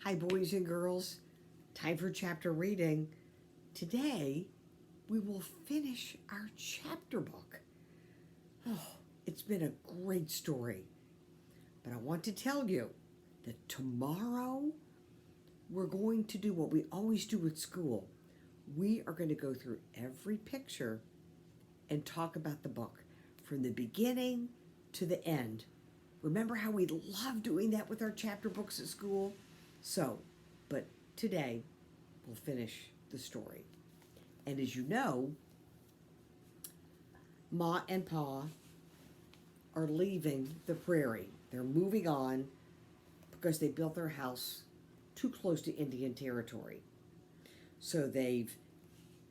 Hi, boys and girls. Time for chapter reading. Today, we will finish our chapter book. Oh, it's been a great story. But I want to tell you that tomorrow, we're going to do what we always do at school. We are going to go through every picture and talk about the book from the beginning to the end. Remember how we love doing that with our chapter books at school? But today we'll finish the story. And as you know, Ma and Pa are leaving the prairie. They're moving on because they built their house too close to Indian territory. So they've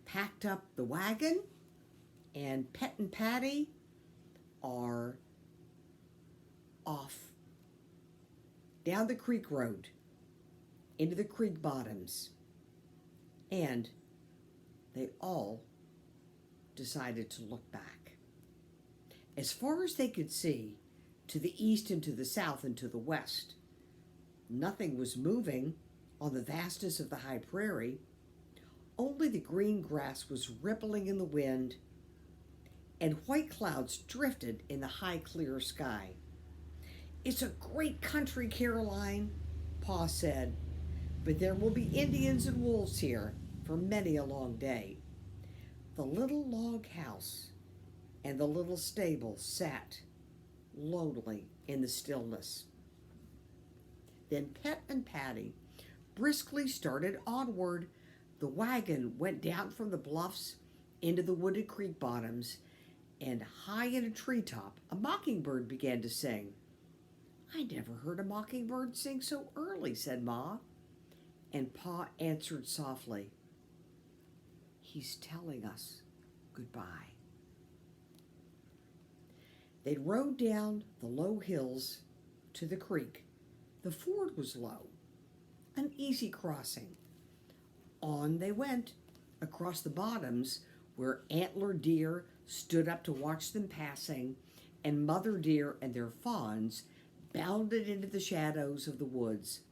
packed up the wagon, and Pet and Patty are off down the creek road into the creek bottoms, and they all decided to look back. As far as they could see, to the east and to the south and to the west, nothing was moving on the vastness of the high prairie. Only the green grass was rippling in the wind, and white clouds drifted in the high clear sky. "It's a great country, Caroline," Pa said, "but there will be Indians and wolves here for many a long day." The little log house and the little stable sat lonely in the stillness. Then Pet and Patty briskly started onward. The wagon went down from the bluffs into the wooded creek bottoms, and high in a treetop, a mockingbird began to sing. "I never heard a mockingbird sing so early," said Ma. And Pa answered softly, "He's telling us goodbye." They rode down the low hills to the creek. The ford was low, an easy crossing. On they went across the bottoms where antlered deer stood up to watch them passing, and mother deer and their fawns bounded into the shadows of the woods,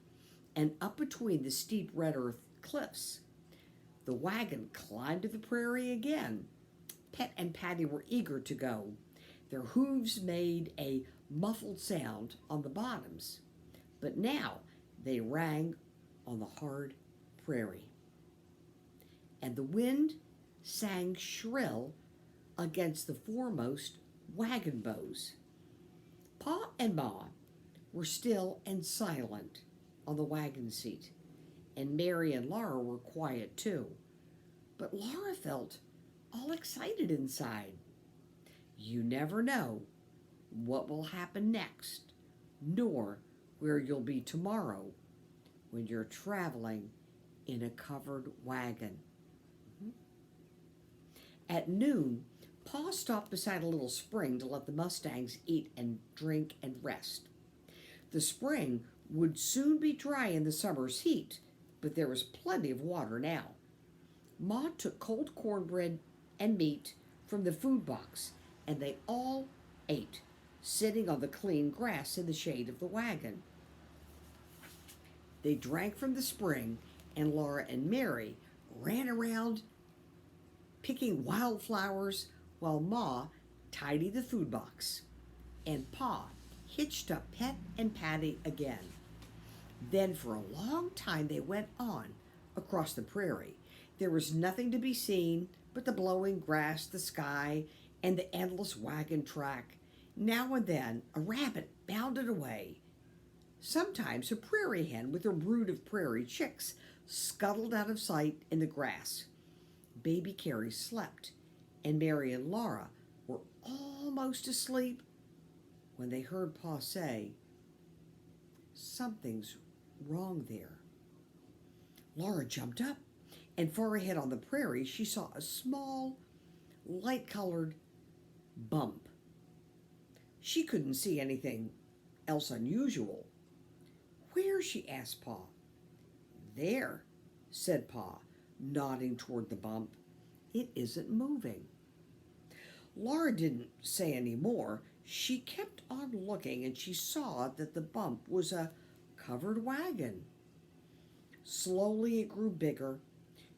and up between the steep red earth cliffs. The wagon climbed to the prairie again. Pet and Patty were eager to go. Their hooves made a muffled sound on the bottoms, but now they rang on the hard prairie. And the wind sang shrill against the foremost wagon bows. Pa and Ma were still and silent on the wagon seat, and Mary and Laura were quiet too. But Laura felt all excited inside. You never know what will happen next, nor where you'll be tomorrow when you're traveling in a covered wagon. At noon, Pa stopped beside a little spring to let the Mustangs eat and drink and rest. The spring would soon be dry in the summer's heat, but there was plenty of water now. Ma took cold cornbread and meat from the food box, and they all ate, sitting on the clean grass in the shade of the wagon. They drank from the spring, and Laura and Mary ran around picking wildflowers while Ma tidied the food box, and Pa hitched up Pet and Patty again. Then for a long time they went on across the prairie. There was nothing to be seen but the blowing grass, the sky, and the endless wagon track. Now and then a rabbit bounded away. Sometimes a prairie hen with her brood of prairie chicks scuttled out of sight in the grass. Baby Carrie slept, and Mary and Laura were almost asleep when they heard Pa say, "Something's wrong there." Laura jumped up, and far ahead on the prairie she saw a small, light-colored bump. She couldn't see anything else unusual. "Where?" she asked Pa. "There," said Pa, nodding toward the bump. "It isn't moving." Laura didn't say any more. She kept on looking, and she saw that the bump was a covered wagon. Slowly it grew bigger.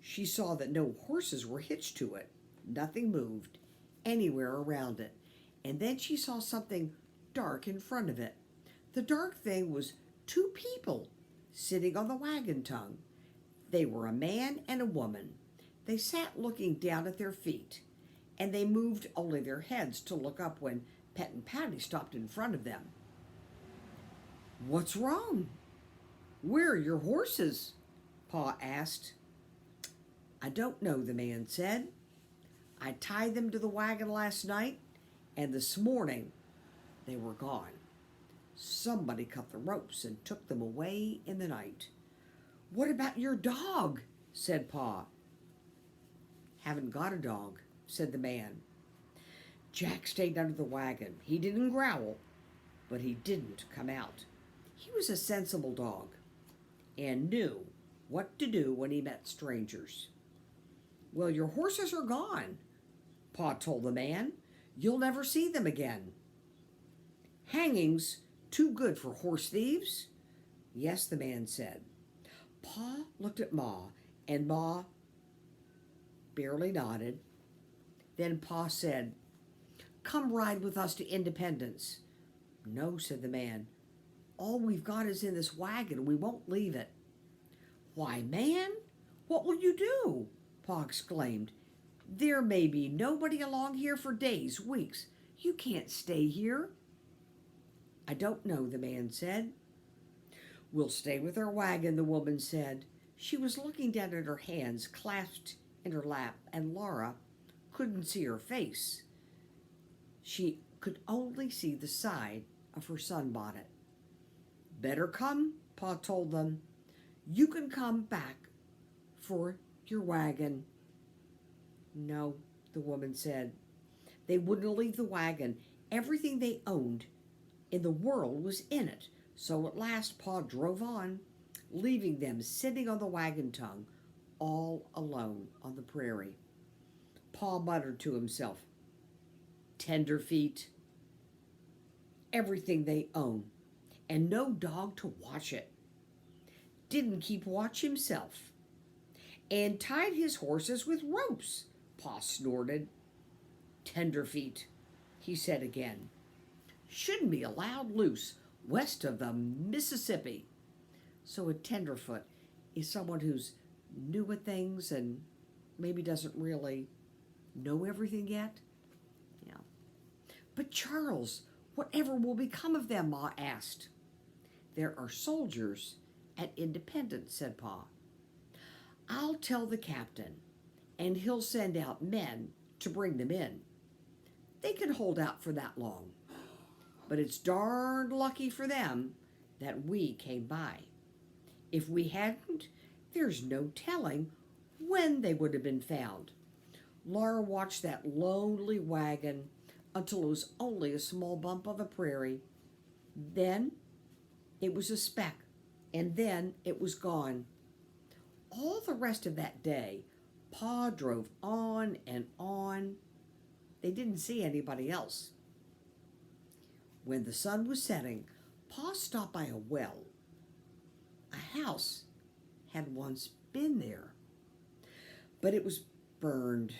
She saw that no horses were hitched to it. Nothing moved anywhere around it. And then she saw something dark in front of it. The dark thing was two people sitting on the wagon tongue. They were a man and a woman. They sat looking down at their feet, and they moved only their heads to look up when Pet and Patty stopped in front of them. "What's wrong? Where are your horses?" Pa asked. "I don't know," the man said. "I tied them to the wagon last night, and this morning they were gone. Somebody cut the ropes and took them away in the night." "What about your dog?" said Pa. "Haven't got a dog," said the man. Jack stayed under the wagon. He didn't growl, but he didn't come out. He was a sensible dog and knew what to do when he met strangers. "Well, your horses are gone," Pa told the man. "You'll never see them again." "Hangings too good for horse thieves?" "Yes," the man said. Pa looked at Ma, and Ma barely nodded. Then Pa said, "Come ride with us to Independence." "No," said the man. "All we've got is in this wagon. We won't leave it." "Why, man, what will you do?" Pa exclaimed. "There may be nobody along here for days, weeks. You can't stay here." "I don't know," the man said. "We'll stay with our wagon," the woman said. She was looking down at her hands clasped in her lap, and Laura couldn't see her face. She could only see the side of her sunbonnet. "Better come," Pa told them. "You can come back for your wagon." "No," the woman said. They wouldn't leave the wagon. Everything they owned in the world was in it. So at last Pa drove on, leaving them sitting on the wagon tongue, all alone on the prairie. Pa muttered to himself, "Tenderfeet, everything they own, and no dog to watch it. Didn't keep watch himself, and tied his horses with ropes," Pa snorted. "Tenderfeet," he said again, "shouldn't be allowed loose west of the Mississippi." So a tenderfoot is someone who's new at things and maybe doesn't really know everything yet. Yeah. "But Charles, whatever will become of them?" Ma asked. "There are soldiers at Independence," said Pa. "I'll tell the captain, and he'll send out men to bring them in. They can hold out for that long. But it's darned lucky for them that we came by. If we hadn't, there's no telling when they would have been found." Laura watched that lonely wagon until it was only a small bump on the prairie. Then it was a speck, and then it was gone. All the rest of that day, Pa drove on and on. They didn't see anybody else. When the sun was setting, Pa stopped by a well. A house had once been there, but it was burned.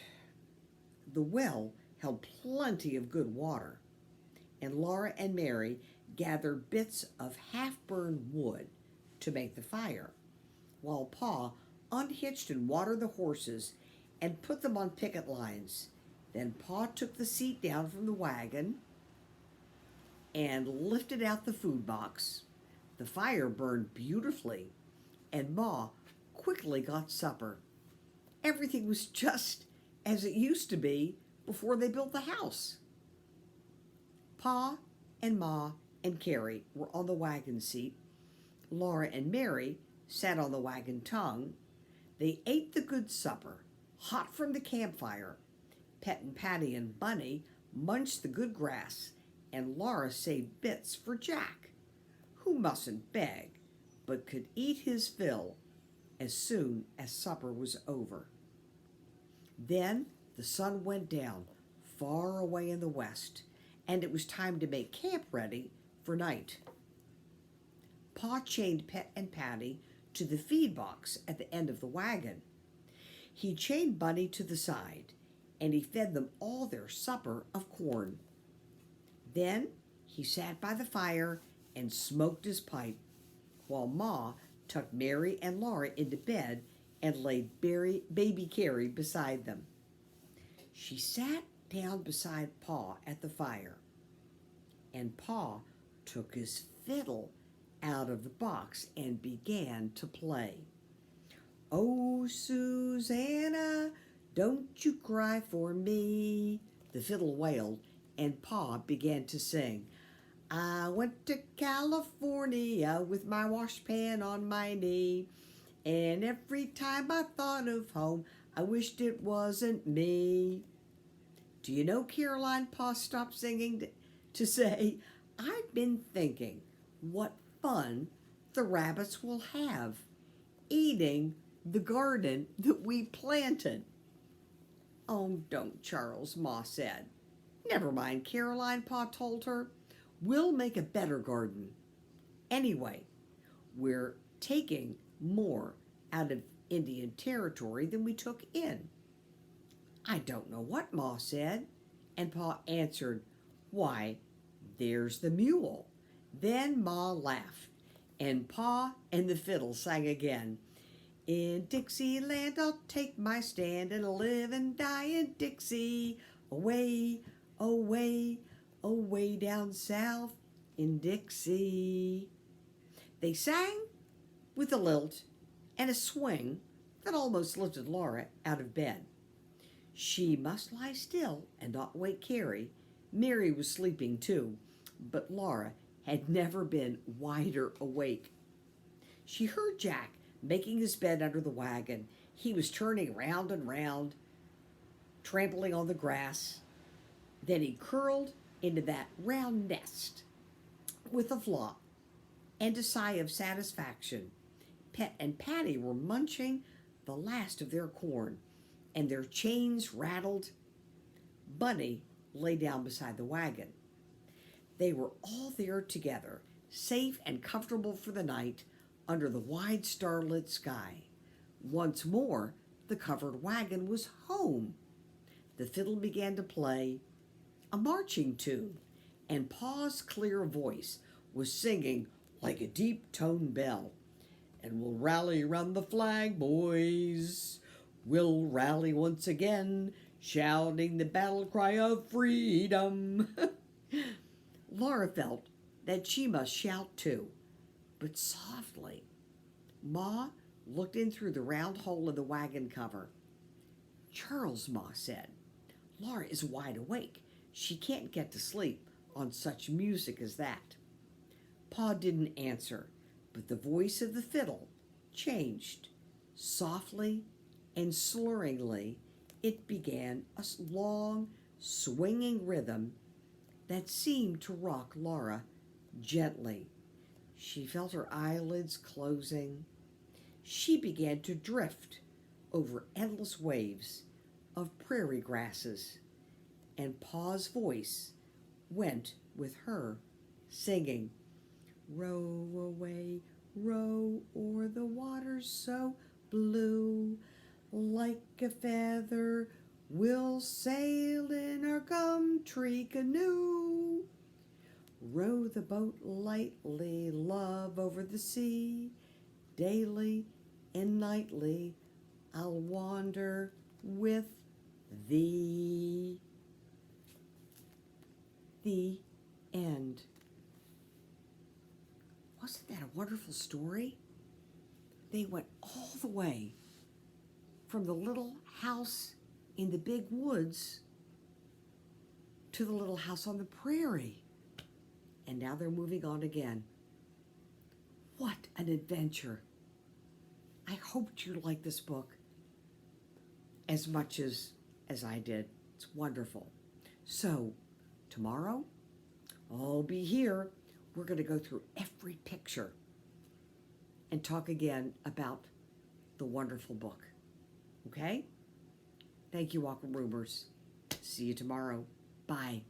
The well held plenty of good water, and Laura and Mary gathered bits of half-burned wood to make the fire, while Pa unhitched and watered the horses and put them on picket lines. Then Pa took the seat down from the wagon and lifted out the food box. The fire burned beautifully, and Ma quickly got supper. Everything was just as it used to be before they built the house. Pa and Ma and Carrie were on the wagon seat. Laura and Mary sat on the wagon tongue. They ate the good supper, hot from the campfire. Pet and Patty and Bunny munched the good grass, and Laura saved bits for Jack, who mustn't beg, but could eat his fill as soon as supper was over. Then the sun went down far away in the west, and it was time to make camp ready for night. Pa chained Pet and Patty to the feed box at the end of the wagon. He chained Bunny to the side, and he fed them all their supper of corn. Then he sat by the fire and smoked his pipe, while Ma tucked Mary and Laura into bed and laid baby Carrie beside them. She sat down beside Pa at the fire, and Pa took his fiddle out of the box and began to play. "Oh, Susanna, don't you cry for me," the fiddle wailed, and Pa began to sing. "I went to California with my washpan on my knee, and every time I thought of home, I wished it wasn't me." Do you know, Caroline, Pa stopped singing to say, "I've been thinking what fun the rabbits will have eating the garden that we planted." "Oh, don't, Charles," Ma said. "Never mind, Caroline," Pa told her. "We'll make a better garden. Anyway, we're taking more out of Indian Territory than we took in." "I don't know what," Ma said, and Pa answered, "Why, there's the mule." Then Ma laughed, and Pa and the fiddle sang again. "In Dixieland I'll take my stand and live and die in Dixie. Away, away, away down south in Dixie." They sang with a lilt and a swing that almost lifted Laura out of bed. She must lie still and not wake Carrie. Mary was sleeping too, but Laura had never been wider awake. She heard Jack making his bed under the wagon. He was turning round and round, trampling on the grass. Then he curled into that round nest with a flop and a sigh of satisfaction. Pet and Patty were munching the last of their corn, and their chains rattled. Bunny lay down beside the wagon. They were all there together, safe and comfortable for the night under the wide starlit sky. Once more, the covered wagon was home. The fiddle began to play a marching tune, and Pa's clear voice was singing like a deep-toned bell. "And we'll rally round the flag, boys. We'll rally once again, shouting the battle cry of freedom." Laura felt that she must shout too, but softly. Ma looked in through the round hole in the wagon cover. "Charles," Ma said, "Laura is wide awake. She can't get to sleep on such music as that." Pa didn't answer, but the voice of the fiddle changed. Softly and slurringly, it began a long, swinging rhythm that seemed to rock Laura gently. She felt her eyelids closing. She began to drift over endless waves of prairie grasses, and Pa's voice went with her, singing, "Row away, row o'er the waters so blue, like a feather we'll sail in our gum tree canoe. Row the boat lightly, love, over the sea. Daily and nightly I'll wander with thee." The end. Wasn't that a wonderful story? They went all the way from the little house in the big woods to the little house on the prairie. And now they're moving on again. What an adventure. I hoped you liked this book as much as I did. It's wonderful. So, tomorrow, I'll be here. We're going to go through every picture and talk again about the wonderful book. Okay? Thank you, Aqua Roomers. See you tomorrow. Bye.